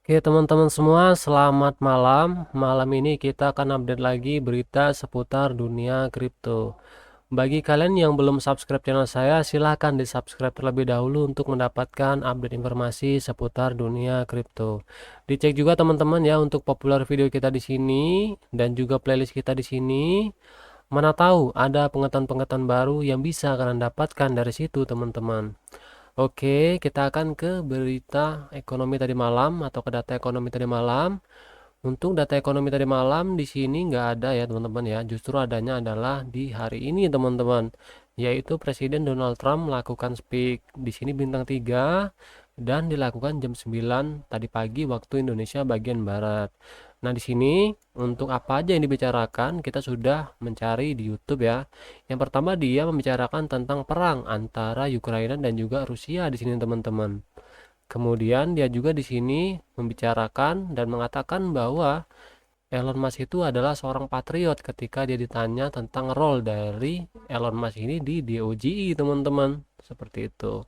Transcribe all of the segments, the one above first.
Oke teman-teman semua, selamat malam. Malam ini kita akan update lagi berita seputar dunia kripto. Bagi kalian yang belum subscribe channel saya, silahkan di subscribe terlebih dahulu untuk mendapatkan update informasi seputar dunia kripto. Dicek juga teman-teman ya untuk populer video kita di sini dan juga playlist kita di sini. Mana tahu ada pengetahuan-pengetahuan baru yang bisa kalian dapatkan dari situ teman-teman. Oke, kita akan ke berita ekonomi tadi malam atau ke data ekonomi tadi malam. Untuk data ekonomi tadi malam di sini nggak ada ya teman-teman ya. Justru adanya adalah di hari ini teman-teman. Yaitu Presiden Donald Trump melakukan speak di sini bintang 3 dan dilakukan jam 9 tadi pagi waktu Indonesia bagian barat. Nah, di sini untuk apa aja yang dibicarakan kita sudah mencari di YouTube ya. Yang pertama dia membicarakan tentang perang antara Ukraina dan juga Rusia di sini teman-teman. Kemudian dia juga di sini membicarakan dan mengatakan bahwa Elon Musk itu adalah seorang patriot ketika dia ditanya tentang role dari Elon Musk ini di DOGE teman-teman. Seperti itu.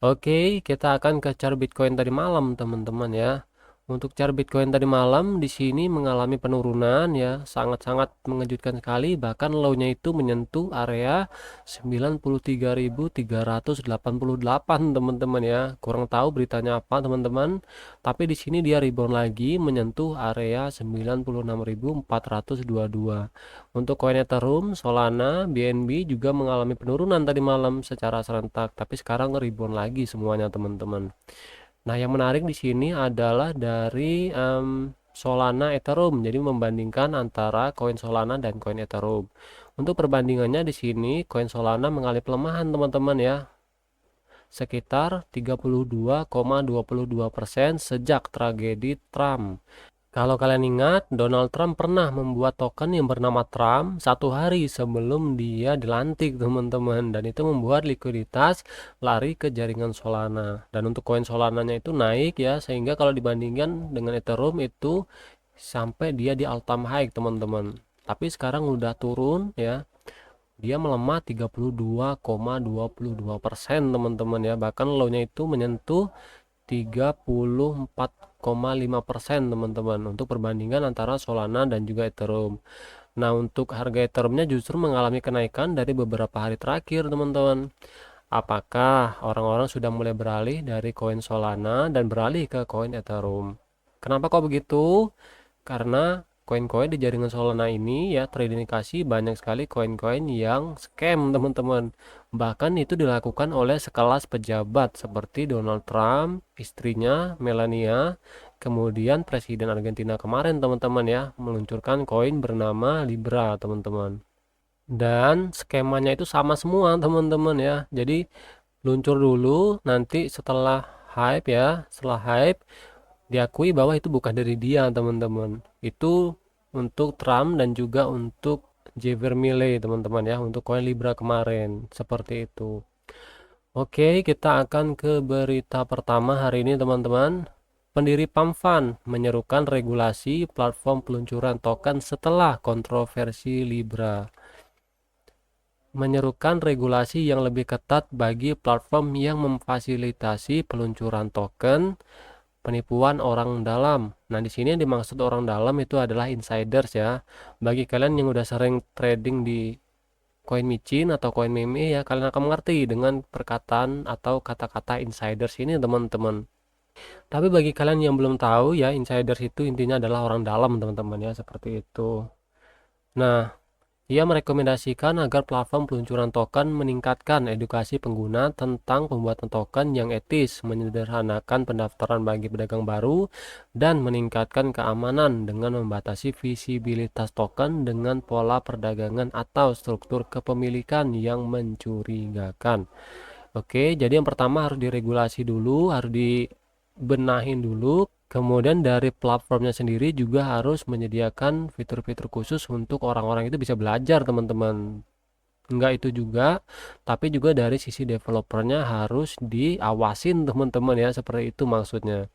Oke, kita akan ke chart Bitcoin tadi malam teman-teman ya. Untuk chart Bitcoin tadi malam di sini mengalami penurunan ya, sangat-sangat mengejutkan sekali. Bahkan low-nya itu menyentuh area 93.388 teman-teman ya. Kurang tahu beritanya apa teman-teman. Tapi di sini dia rebound lagi menyentuh area 96.422. Untuk koin Ethereum, Solana, BNB juga mengalami penurunan tadi malam secara serentak, tapi sekarang rebound lagi semuanya teman-teman. Nah, yang menarik di sini adalah dari Solana Ethereum. Jadi membandingkan antara koin Solana dan koin Ethereum. Untuk perbandingannya di sini koin Solana mengalami pelemahan teman-teman ya. Sekitar 32,22% sejak tragedi Trump. Kalau kalian ingat, Donald Trump pernah membuat token yang bernama Trump satu hari sebelum dia dilantik, teman-teman. Dan itu membuat likuiditas lari ke jaringan Solana. Dan untuk koin Solananya itu naik ya, sehingga kalau dibandingkan dengan Ethereum itu sampai dia di all time high, teman-teman. Tapi sekarang udah turun ya. Dia melemah 32,22%, teman-teman ya. Bahkan low-nya itu menyentuh 34,5% teman-teman untuk perbandingan antara Solana dan juga Ethereum. Nah, untuk harga Ethereumnya justru mengalami kenaikan dari beberapa hari terakhir teman-teman. Apakah orang-orang sudah mulai beralih dari koin Solana dan beralih ke koin Ethereum? Kenapa kok begitu? Karena koin-koin di jaringan Solana ini ya terindikasi banyak sekali koin-koin yang scam teman-teman. Bahkan itu dilakukan oleh sekelas pejabat seperti Donald Trump, istrinya Melania, kemudian Presiden Argentina kemarin teman-teman ya meluncurkan koin bernama Libra teman-teman. Dan skemanya itu sama semua teman-teman ya. Jadi luncur dulu, nanti setelah hype diakui bahwa itu bukan dari dia teman-teman. Itu untuk Trump dan juga untuk Javier Milei teman-teman ya, untuk koin Libra kemarin seperti itu. Oke, kita akan ke berita pertama hari ini teman-teman. Pendiri PAMFAN menyerukan regulasi platform peluncuran token setelah kontroversi Libra. Menyerukan regulasi yang lebih ketat bagi platform yang memfasilitasi peluncuran token penipuan orang dalam. Nah, di sini yang dimaksud orang dalam itu adalah insiders ya. Bagi kalian yang udah sering trading di koin micin atau koin meme ya, kalian akan mengerti dengan perkataan atau kata-kata insiders ini teman-teman. Tapi bagi kalian yang belum tahu ya, insiders itu intinya adalah orang dalam teman-teman ya, seperti itu. Nah, ia merekomendasikan agar platform peluncuran token meningkatkan edukasi pengguna tentang pembuatan token yang etis, menyederhanakan pendaftaran bagi pedagang baru, dan meningkatkan keamanan dengan membatasi visibilitas token dengan pola perdagangan atau struktur kepemilikan yang mencurigakan. Oke, jadi yang pertama harus diregulasi dulu, harus dibenahin dulu. Kemudian dari platformnya sendiri juga harus menyediakan fitur-fitur khusus untuk orang-orang itu bisa belajar teman-teman. Enggak itu juga, tapi juga dari sisi developernya harus diawasin teman-teman ya, seperti itu maksudnya.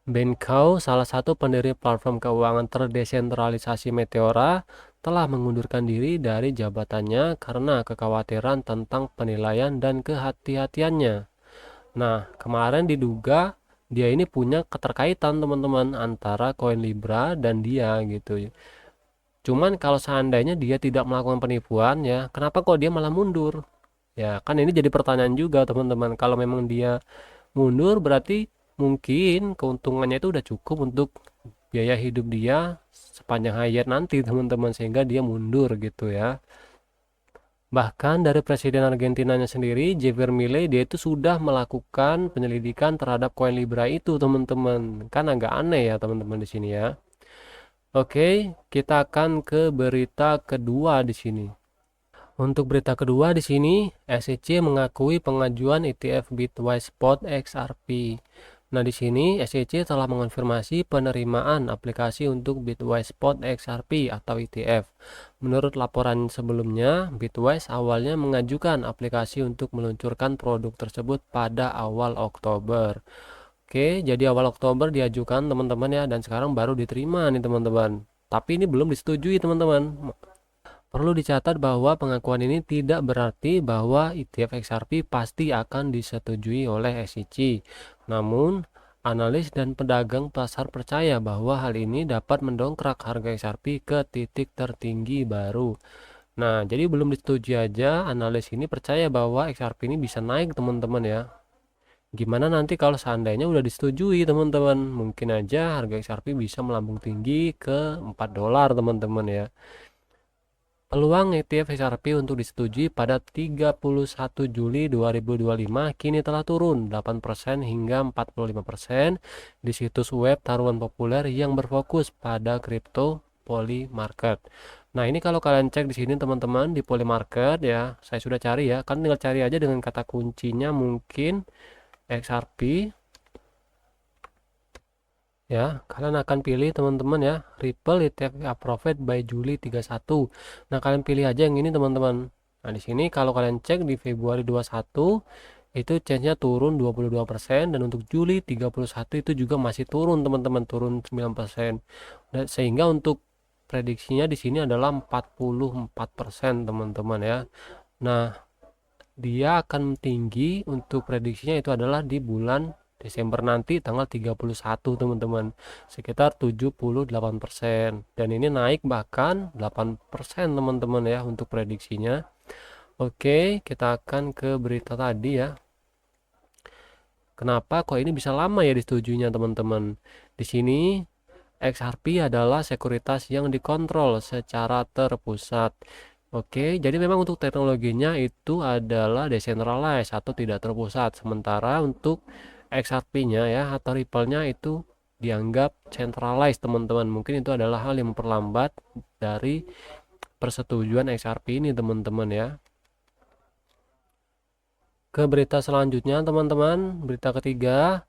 Ben Kao, salah satu pendiri platform keuangan terdesentralisasi Meteora, telah mengundurkan diri dari jabatannya karena kekhawatiran tentang penilaian dan kehati-hatiannya. Nah, kemarin diduga dia ini punya keterkaitan teman-teman antara koin Libra dan dia gitu. Cuman kalau seandainya dia tidak melakukan penipuan ya, kenapa kok dia malah mundur? Ya, kan ini jadi pertanyaan juga teman-teman. Kalau memang dia mundur berarti mungkin keuntungannya itu udah cukup untuk biaya hidup dia sepanjang hayat nanti teman-teman, sehingga dia mundur gitu ya. Bahkan dari Presiden Argentinanya sendiri, Javier Milei, dia itu sudah melakukan penyelidikan terhadap koin Libra itu, teman-teman. Kan agak aneh ya, teman-teman di sini ya. Oke, kita akan ke berita kedua di sini. Untuk berita kedua di sini, SEC mengakui pengajuan ETF Bitwise Spot XRP. Nah, di sini SEC telah mengonfirmasi penerimaan aplikasi untuk Bitwise Spot XRP atau ETF. Menurut laporan sebelumnya, Bitwise awalnya mengajukan aplikasi untuk meluncurkan produk tersebut pada awal Oktober. Oke, jadi awal Oktober diajukan teman-teman ya, dan sekarang baru diterima nih teman-teman. Tapi ini belum disetujui teman-teman. Perlu dicatat bahwa pengakuan ini tidak berarti bahwa ETF XRP pasti akan disetujui oleh SEC. Namun, analis dan pedagang pasar percaya bahwa hal ini dapat mendongkrak harga XRP ke titik tertinggi baru. Nah, jadi belum disetujui aja, analis ini percaya bahwa XRP ini bisa naik teman-teman ya. Gimana nanti kalau seandainya udah disetujui teman-teman? Mungkin aja harga XRP bisa melambung tinggi ke $4 teman-teman ya. Peluang ETF XRP untuk disetujui pada 31 Juli 2025 kini telah turun 8% hingga 45% di situs web taruhan populer yang berfokus pada kripto Polymarket. Nah, ini kalau kalian cek di sini teman-teman di Polymarket ya, saya sudah cari ya. Kalian tinggal cari aja dengan kata kuncinya mungkin XRP. Ya, kalian akan pilih teman-teman ya, Ripple ETF Approved by Juli 31. Nah, kalian pilih aja yang ini teman-teman. Nah, di sini kalau kalian cek di Februari 21 itu change-nya turun 22%, dan untuk Juli 31 itu juga masih turun teman-teman, turun 9%. Dan sehingga untuk prediksinya di sini adalah 44% teman-teman ya. Nah, dia akan tinggi untuk prediksinya itu adalah di bulan Desember nanti tanggal 31 teman-teman, sekitar 78%, dan ini naik bahkan 8% teman-teman ya untuk prediksinya. Oke, kita akan ke berita tadi ya. Kenapa kok ini bisa lama ya disetujuinya teman-teman? Di sini XRP adalah sekuritas yang dikontrol secara terpusat. Oke, jadi memang untuk teknologinya itu adalah decentralized atau tidak terpusat. Sementara untuk XRP-nya ya atau Ripple-nya itu dianggap centralized teman-teman. Mungkin itu adalah hal yang memperlambat dari persetujuan XRP ini teman-teman ya. Ke berita selanjutnya teman-teman, berita ketiga.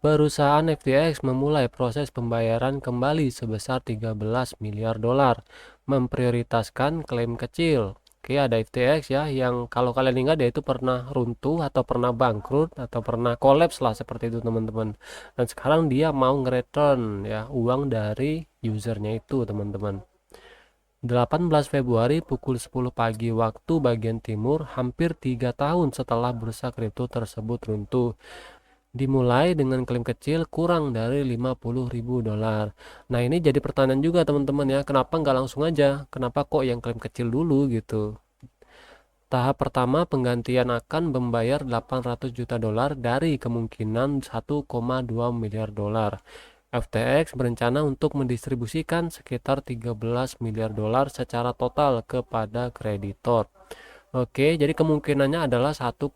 Perusahaan FTX memulai proses pembayaran kembali sebesar 13 miliar dolar, memprioritaskan klaim kecil. Oke, ada FTX ya, yang kalau kalian ingat dia itu pernah runtuh atau pernah bangkrut atau pernah kolaps lah seperti itu teman-teman. Dan sekarang dia mau nge-return ya uang dari usernya itu teman-teman. 18 Februari pukul 10 pagi waktu bagian timur, hampir 3 tahun setelah bursa kripto tersebut runtuh. Dimulai dengan klaim kecil kurang dari 50.000 dolar. Nah, ini jadi pertanyaan juga teman-teman ya, kenapa nggak langsung aja? Kenapa kok yang klaim kecil dulu gitu? Tahap pertama penggantian akan membayar 800 juta dolar dari kemungkinan 1,2 miliar dolar. FTX berencana untuk mendistribusikan sekitar 13 miliar dolar secara total kepada kreditor. Oke, jadi kemungkinannya adalah 1,2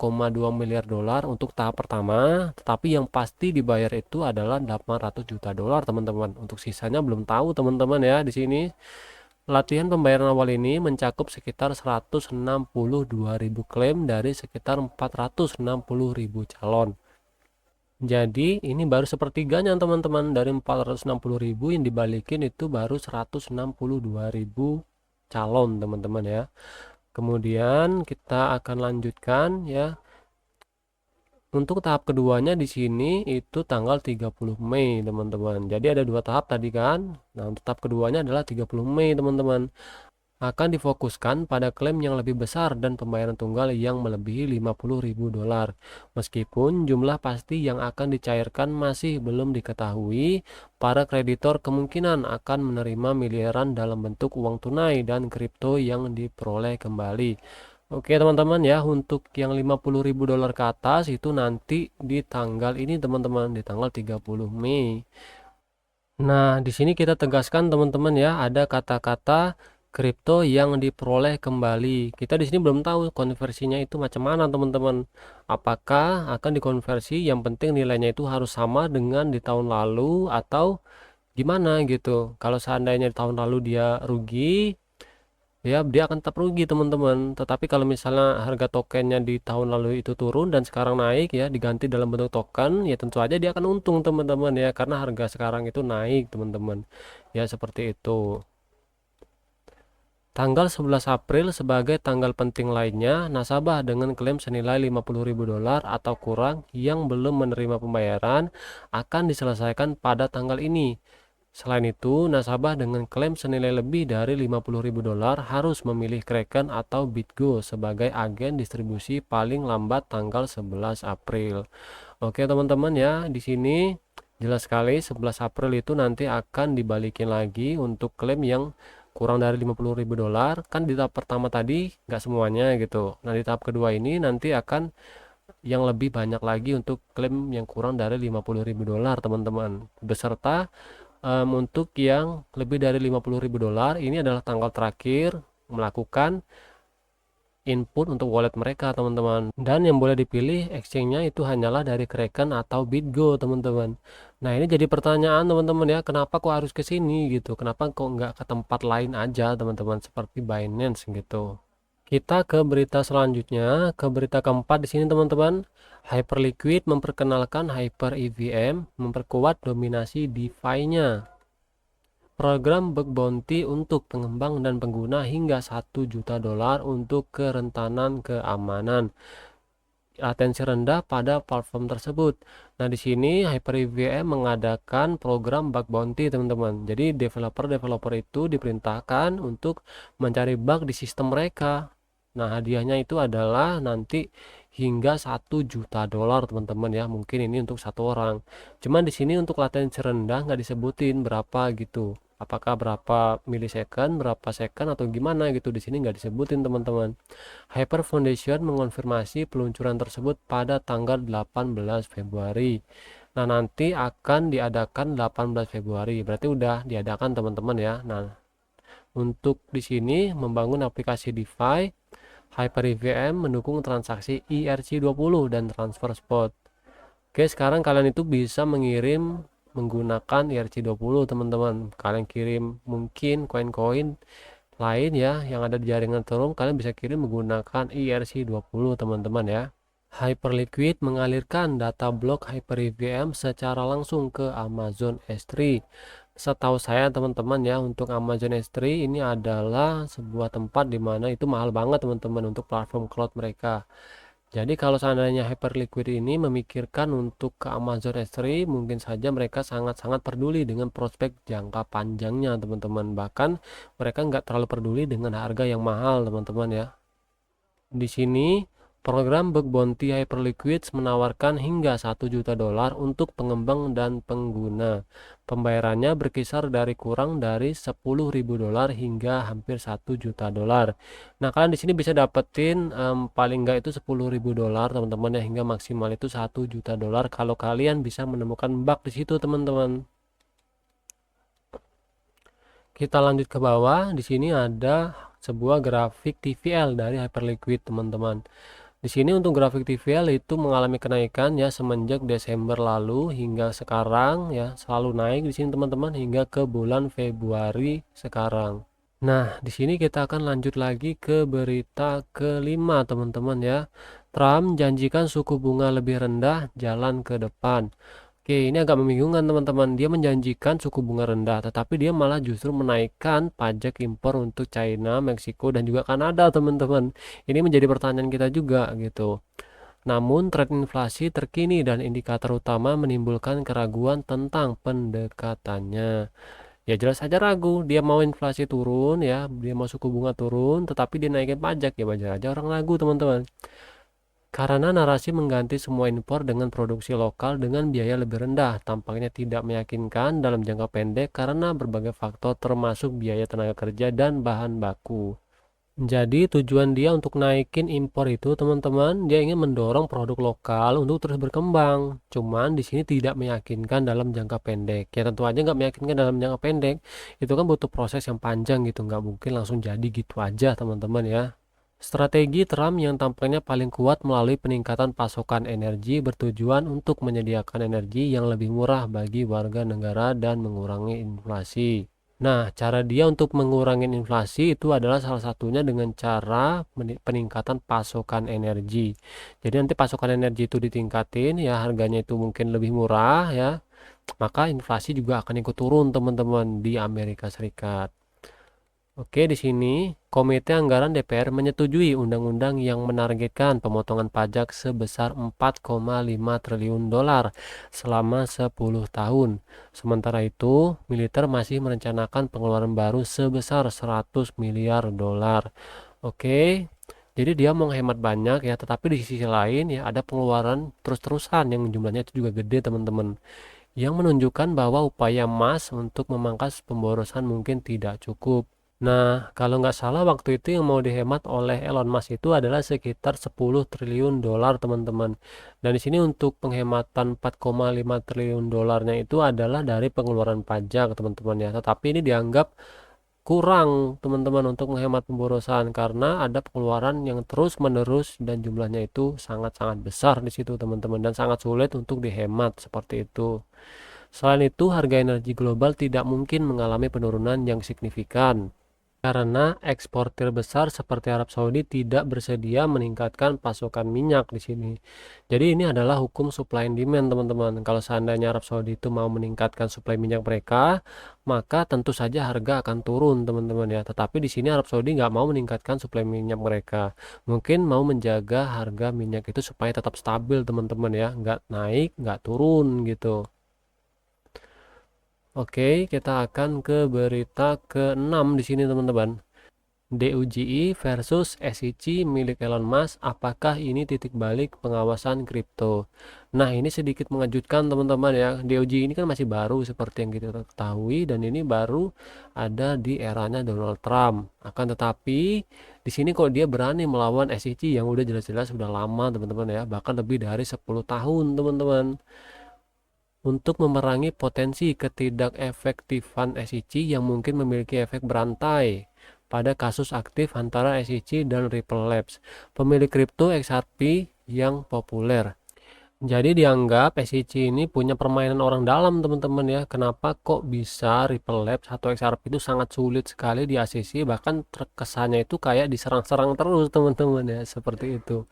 miliar dolar untuk tahap pertama, tetapi yang pasti dibayar itu adalah 800 juta dolar, teman-teman. Untuk sisanya belum tahu, teman-teman ya di sini. Latihan pembayaran awal ini mencakup sekitar 162.000 klaim dari sekitar 460.000 calon. Jadi ini baru sepertiganya teman-teman, dari 460.000 yang dibalikin itu baru 162.000 calon teman-teman ya. Kemudian kita akan lanjutkan ya. Untuk tahap keduanya di sini itu tanggal 30 Mei teman-teman. Jadi ada dua tahap tadi kan. Nah, untuk tahap keduanya adalah 30 Mei teman-teman. akan difokuskan pada klaim yang lebih besar dan pembayaran tunggal yang melebihi 50.000 dolar. Meskipun jumlah pasti yang akan dicairkan masih belum diketahui, para kreditor kemungkinan akan menerima miliaran dalam bentuk uang tunai dan kripto yang diperoleh kembali. Oke teman-teman ya, untuk yang 50.000 dolar ke atas itu nanti di tanggal ini teman-teman, di tanggal 30 Mei. Nah, di sini kita tegaskan teman-teman ya, ada kata-kata kripto yang diperoleh kembali. Kita di sini belum tahu konversinya itu macam mana teman-teman. Apakah akan dikonversi, yang penting nilainya itu harus sama dengan di tahun lalu atau gimana gitu. Kalau seandainya di tahun lalu dia rugi, ya dia akan tetap rugi teman-teman. Tetapi kalau misalnya harga tokennya di tahun lalu itu turun dan sekarang naik ya, diganti dalam bentuk token, ya tentu aja dia akan untung teman-teman ya, karena harga sekarang itu naik teman-teman ya, seperti itu. Tanggal 11 April sebagai tanggal penting lainnya, nasabah dengan klaim senilai 50.000 dolar atau kurang yang belum menerima pembayaran akan diselesaikan pada tanggal ini. Selain itu, nasabah dengan klaim senilai lebih dari 50.000 dolar harus memilih Kraken atau BitGo sebagai agen distribusi paling lambat tanggal 11 April. Oke teman-teman ya, di sini jelas sekali 11 April itu nanti akan dibalikin lagi untuk klaim yang kurang dari 50.000 dolar. Kan di tahap pertama tadi nggak semuanya gitu. Nah di tahap kedua ini nanti akan yang lebih banyak lagi untuk klaim yang kurang dari 50.000 dolar teman-teman. Beserta untuk yang lebih dari 50.000 dolar ini adalah tanggal terakhir melakukan input untuk wallet mereka teman-teman, dan yang boleh dipilih exchange-nya itu hanyalah dari Kraken atau BitGo teman-teman. Nah ini jadi pertanyaan teman-teman ya, kenapa kok harus ke sini gitu, kenapa kok nggak ke tempat lain aja teman-teman seperti Binance gitu. Kita ke berita selanjutnya, ke berita keempat di sini teman-teman. Hyperliquid memperkenalkan Hyper EVM, memperkuat dominasi DeFi-nya. Program bug bounty untuk pengembang dan pengguna hingga 1 juta dolar untuk kerentanan keamanan. Latensi rendah pada platform tersebut. Nah, di sini Hyper-EVM mengadakan program bug bounty, teman-teman. Jadi, developer-developer itu diperintahkan untuk mencari bug di sistem mereka. Nah, hadiahnya itu adalah nanti hingga 1 juta dolar, teman-teman ya. Mungkin ini untuk satu orang. Cuman di sini untuk latensi rendah nggak disebutin berapa gitu. Apakah berapa milisecond, berapa second atau gimana gitu, di sini nggak disebutin teman-teman. Hyper Foundation mengonfirmasi peluncuran tersebut pada tanggal 18 Februari. Nah, nanti akan diadakan 18 Februari. Berarti udah diadakan teman-teman ya. Nah, untuk di sini membangun aplikasi DeFi, Hyper EVM mendukung transaksi ERC20 dan transfer spot. Oke, sekarang kalian itu bisa mengirim menggunakan ERC20 teman-teman. Kalian kirim mungkin koin-koin lain ya yang ada di jaringan Ethereum, kalian bisa kirim menggunakan ERC20 teman-teman ya. Hyperliquid mengalirkan data blok Hyper EVM secara langsung ke Amazon S3. Setahu saya teman-teman ya, untuk Amazon S3 ini adalah sebuah tempat di mana itu mahal banget teman-teman untuk platform cloud mereka. Jadi kalau seandainya Hyperliquid ini memikirkan untuk ke Amazon S3, mungkin saja mereka sangat-sangat peduli dengan prospek jangka panjangnya teman-teman. Bahkan mereka nggak terlalu peduli dengan harga yang mahal teman-teman ya. Di sini program bug bounty Hyperliquid menawarkan hingga 1 juta dolar untuk pengembang dan pengguna. Pembayarannya berkisar dari kurang dari 10.000 dolar hingga hampir 1 juta dolar. Nah, kalian di sini bisa dapetin paling enggak itu 10.000 dolar teman-teman ya, hingga maksimal itu 1 juta dolar kalau kalian bisa menemukan bug di situ teman-teman. Kita lanjut ke bawah. Di sini ada sebuah grafik TVL dari Hyperliquid teman-teman. Di sini untuk grafik TVL itu mengalami kenaikan ya semenjak Desember lalu hingga sekarang ya, selalu naik di sini teman-teman hingga ke bulan Februari sekarang. Nah, di sini kita akan lanjut lagi ke berita kelima teman-teman ya. Trump janjikan suku bunga lebih rendah jalan ke depan. Oke, ini agak membingungkan teman-teman. Dia menjanjikan suku bunga rendah, tetapi dia malah justru menaikkan pajak impor untuk China, Meksiko, dan juga Kanada, teman-teman. Ini menjadi pertanyaan kita juga gitu. Namun, tren inflasi terkini dan indikator utama menimbulkan keraguan tentang pendekatannya. Ya jelas saja ragu, dia mau inflasi turun ya, dia mau suku bunga turun, tetapi dia naikin pajak, ya wajar aja orang ragu teman-teman. Karena narasi mengganti semua impor dengan produksi lokal dengan biaya lebih rendah, tampaknya tidak meyakinkan dalam jangka pendek karena berbagai faktor termasuk biaya tenaga kerja dan bahan baku. Jadi tujuan dia untuk naikin impor itu teman-teman, dia ingin mendorong produk lokal untuk terus berkembang. Cuman di sini tidak meyakinkan dalam jangka pendek. Ya tentu aja nggak meyakinkan dalam jangka pendek. Itu kan butuh proses yang panjang gitu, nggak mungkin langsung jadi gitu aja teman-teman ya. Strategi Trump yang tampaknya paling kuat melalui peningkatan pasokan energi bertujuan untuk menyediakan energi yang lebih murah bagi warga negara dan mengurangi inflasi. Nah, cara dia untuk mengurangi inflasi itu adalah salah satunya dengan cara peningkatan pasokan energi. Jadi nanti pasokan energi itu ditingkatin, ya harganya itu mungkin lebih murah ya, maka inflasi juga akan ikut turun teman-teman di Amerika Serikat. Oke, di sini Komite Anggaran DPR menyetujui undang-undang yang menargetkan pemotongan pajak sebesar 4,5 triliun dolar selama 10 tahun. Sementara itu, militer masih merencanakan pengeluaran baru sebesar 100 miliar dolar. Oke, jadi dia mau hemat banyak ya, tetapi di sisi lain ya ada pengeluaran terus-terusan yang jumlahnya itu juga gede teman-teman. Yang menunjukkan bahwa upaya Mas untuk memangkas pemborosan mungkin tidak cukup. Nah, kalau nggak salah waktu itu yang mau dihemat oleh Elon Musk itu adalah sekitar 10 triliun dolar, teman-teman. Dan di sini untuk penghematan 4,5 triliun dolarnya itu adalah dari pengeluaran pajak, teman-teman ya. Tetapi ini dianggap kurang, teman-teman, untuk menghemat pemborosan karena ada pengeluaran yang terus-menerus dan jumlahnya itu sangat-sangat besar di situ, teman-teman, dan sangat sulit untuk dihemat seperti itu. Selain itu, harga energi global tidak mungkin mengalami penurunan yang signifikan karena eksportir besar seperti Arab Saudi tidak bersedia meningkatkan pasokan minyak di sini. Jadi ini adalah hukum supply and demand, teman-teman. Kalau seandainya Arab Saudi itu mau meningkatkan suplai minyak mereka, maka tentu saja harga akan turun, teman-teman ya. Tetapi di sini Arab Saudi nggak mau meningkatkan suplai minyak mereka. Mungkin mau menjaga harga minyak itu supaya tetap stabil, teman-teman ya. Nggak naik, nggak turun gitu. Oke, kita akan ke berita ke-6 di sini, teman-teman. DUGI versus SEC milik Elon Musk, apakah ini titik balik pengawasan kripto? Nah, ini sedikit mengejutkan teman-teman ya. DUGI ini kan masih baru seperti yang kita ketahui dan ini baru ada di eranya Donald Trump. Akan tetapi di sini kok dia berani melawan SEC yang udah jelas-jelas sudah lama, teman-teman ya, bahkan lebih dari 10 tahun, teman-teman. Untuk memerangi potensi ketidakefektifan SEC yang mungkin memiliki efek berantai pada kasus aktif antara SEC dan Ripple Labs, pemilik kripto XRP yang populer. Jadi dianggap SEC ini punya permainan orang dalam, teman-teman ya. Kenapa kok bisa Ripple Labs atau XRP itu sangat sulit sekali di ACC, bahkan terkesannya itu kayak diserang-serang terus, teman-teman ya, seperti itu.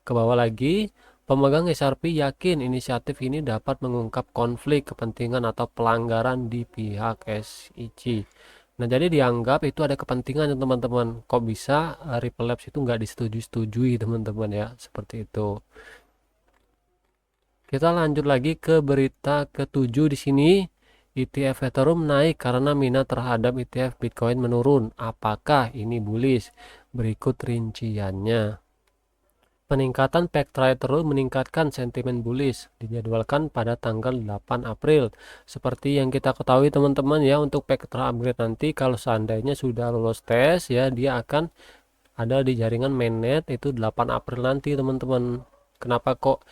Ke bawah lagi, pemegang XRP yakin inisiatif ini dapat mengungkap konflik kepentingan atau pelanggaran di pihak SEC. Nah, jadi dianggap itu ada kepentingan, teman-teman. Kok bisa Ripple Labs itu nggak disetujui, teman-teman ya, seperti itu. Kita lanjut lagi ke berita ke-7 di sini. ETF Ethereum naik karena minat terhadap ETF Bitcoin menurun. Apakah ini bullish? Berikut rinciannya. Peningkatan Pectra Ethereum meningkatkan sentimen bullish dijadwalkan pada tanggal 8 April. Seperti yang kita ketahui, teman-teman ya, untuk Pectra upgrade nanti kalau seandainya sudah lolos tes ya, dia akan ada di jaringan mainnet itu 8 April nanti, teman-teman. Kenapa kok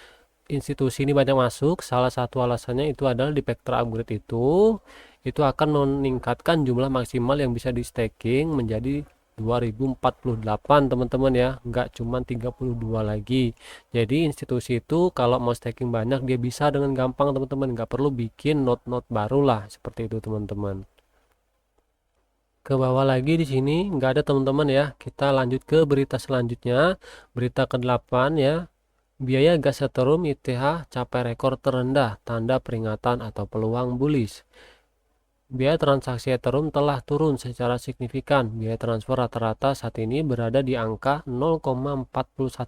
institusi ini banyak masuk? Salah satu alasannya itu adalah di Pectra upgrade itu akan meningkatkan jumlah maksimal yang bisa di staking menjadi 2048, teman-teman ya, nggak cuma 32 lagi. Jadi institusi itu kalau mau staking banyak dia bisa dengan gampang, teman-teman, nggak perlu bikin node-node baru lah, seperti itu teman-teman. Ke bawah lagi di sini nggak ada, teman-teman ya. Kita lanjut ke berita selanjutnya, berita ke-8 ya. Biaya gas Ethereum ETH capai rekor terendah, tanda peringatan atau peluang bullish. Biaya transaksi Ethereum telah turun secara signifikan. Biaya transfer rata-rata saat ini berada di angka 0,41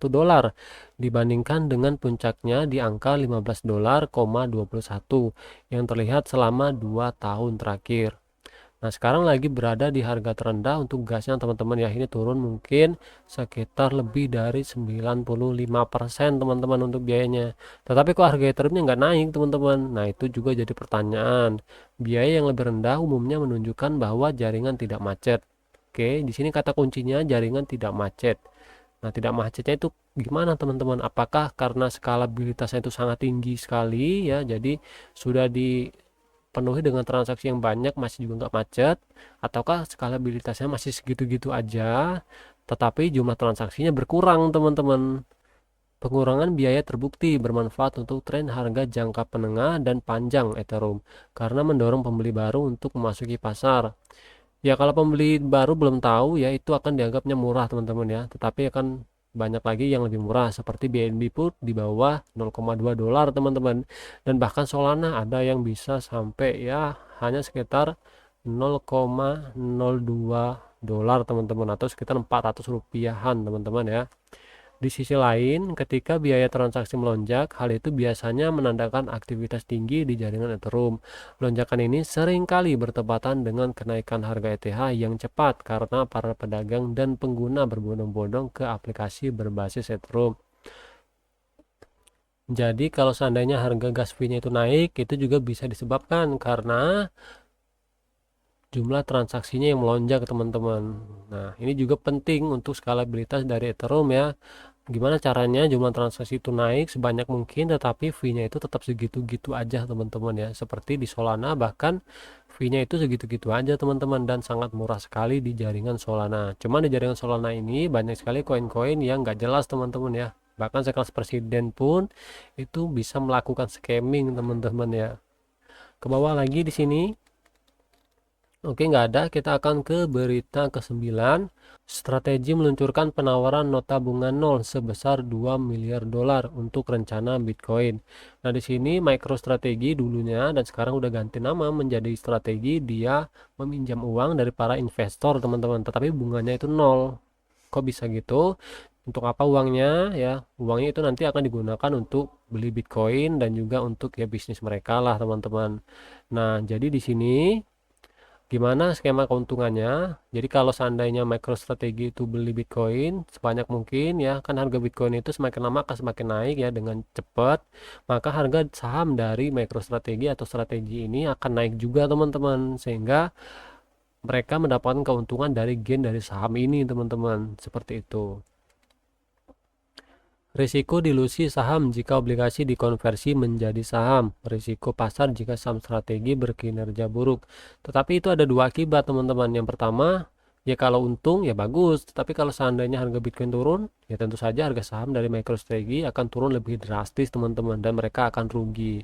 dolar dibandingkan dengan puncaknya di angka 15 dolar,21 yang terlihat selama 2 tahun terakhir. Nah, sekarang lagi berada di harga terendah untuk gasnya teman-teman ya. Ini turun mungkin sekitar lebih dari 95% teman-teman untuk biayanya. Tetapi kok harga Ethereum nggak naik teman-teman? Nah, itu juga jadi pertanyaan. Biaya yang lebih rendah umumnya menunjukkan bahwa jaringan tidak macet. Oke, di sini kata kuncinya jaringan tidak macet. Nah, tidak macetnya itu gimana teman-teman? Apakah karena skalabilitasnya itu sangat tinggi sekali ya, jadi sudah dipenuhi dengan transaksi yang banyak masih juga nggak macet, ataukah skalabilitasnya masih segitu-gitu aja, tetapi jumlah transaksinya berkurang teman-teman? Pengurangan biaya terbukti bermanfaat untuk tren harga jangka menengah dan panjang Ethereum karena mendorong pembeli baru untuk memasuki pasar. Ya kalau pembeli baru belum tahu ya itu akan dianggapnya murah teman-teman ya. Tetapi akan banyak lagi yang lebih murah seperti BNB pun di bawah 0,2 dolar teman-teman. Dan bahkan Solana ada yang bisa sampai ya hanya sekitar 0,02 dolar teman-teman atau sekitar 400 rupiahan teman-teman ya. Di sisi lain, ketika biaya transaksi melonjak, hal itu biasanya menandakan aktivitas tinggi di jaringan Ethereum. Lonjakan ini seringkali bertepatan dengan kenaikan harga ETH yang cepat karena para pedagang dan pengguna berbondong-bondong ke aplikasi berbasis Ethereum. Jadi kalau seandainya harga gas fee-nya itu naik, itu juga bisa disebabkan karena jumlah transaksinya yang melonjak teman-teman. Nah, ini juga penting untuk skalabilitas dari Ethereum ya. Gimana caranya jumlah transaksi itu naik sebanyak mungkin tetapi fee-nya itu tetap segitu-gitu aja teman-teman ya. Seperti di Solana bahkan fee-nya itu segitu-gitu aja teman-teman dan sangat murah sekali di jaringan Solana. Cuman di jaringan Solana ini banyak sekali koin-koin yang nggak jelas teman-teman ya. Bahkan sekelas presiden pun itu bisa melakukan scamming teman-teman ya. Ke bawah lagi di sini. Oke, nggak ada. Kita akan ke berita ke-9. Strategi meluncurkan penawaran nota bunga nol sebesar 2 miliar dolar untuk rencana Bitcoin. Nah, di sini MicroStrategy dulunya dan sekarang udah ganti nama menjadi strategi dia meminjam uang dari para investor, teman-teman. Tetapi bunganya itu nol. Kok bisa gitu? Untuk apa uangnya? Ya, uangnya itu nanti akan digunakan untuk beli Bitcoin dan juga untuk ya bisnis mereka lah, teman-teman. Nah, jadi di sini gimana skema keuntungannya? Jadi kalau seandainya MicroStrategy itu beli Bitcoin sebanyak mungkin ya, kan harga Bitcoin itu semakin lama akan semakin naik ya dengan cepat, maka harga saham dari MicroStrategy atau strategi ini akan naik juga teman-teman, sehingga mereka mendapatkan keuntungan dari gain dari saham ini teman-teman, seperti itu. Risiko dilusi saham jika obligasi dikonversi menjadi saham. Risiko pasar jika saham strategi berkinerja buruk. Tetapi itu ada dua akibat teman-teman. Yang pertama, ya kalau untung ya bagus. Tapi kalau seandainya harga Bitcoin turun, ya tentu saja harga saham dari MicroStrategy akan turun lebih drastis teman-teman. Dan mereka akan rugi.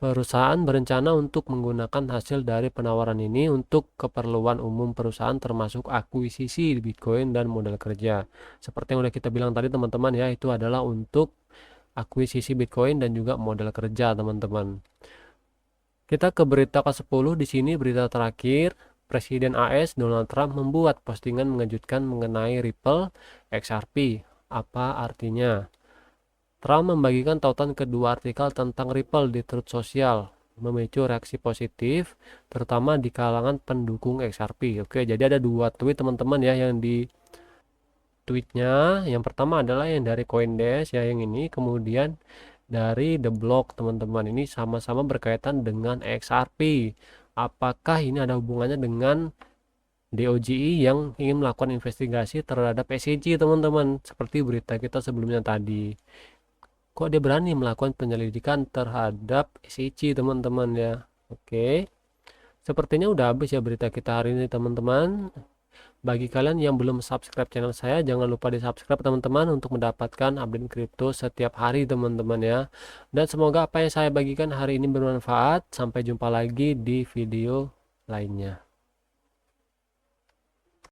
Perusahaan berencana untuk menggunakan hasil dari penawaran ini untuk keperluan umum perusahaan termasuk akuisisi Bitcoin dan modal kerja. Seperti yang udah kita bilang tadi teman-teman ya, itu adalah untuk akuisisi Bitcoin dan juga modal kerja teman-teman. Kita ke berita ke-10 di sini berita terakhir. Presiden AS Donald Trump membuat postingan mengejutkan mengenai Ripple XRP. Apa artinya? Trump membagikan tautan kedua artikel tentang Ripple di Truth Social, memicu reaksi positif, terutama di kalangan pendukung XRP. Oke, jadi ada dua tweet teman-teman ya yang di tweetnya. Yang pertama adalah yang dari CoinDesk ya yang ini, kemudian dari The Block teman-teman. Ini sama-sama berkaitan dengan XRP. Apakah ini ada hubungannya dengan DOGE yang ingin melakukan investigasi terhadap SEC teman-teman, seperti berita kita sebelumnya tadi. Kok dia berani melakukan penyelidikan terhadap SEC teman-teman ya. Oke, sepertinya udah habis ya berita kita hari ini teman-teman. Bagi kalian yang belum subscribe channel saya, jangan lupa di subscribe teman-teman untuk mendapatkan update kripto setiap hari teman-teman ya. Dan semoga apa yang saya bagikan hari ini bermanfaat. Sampai jumpa lagi di video lainnya.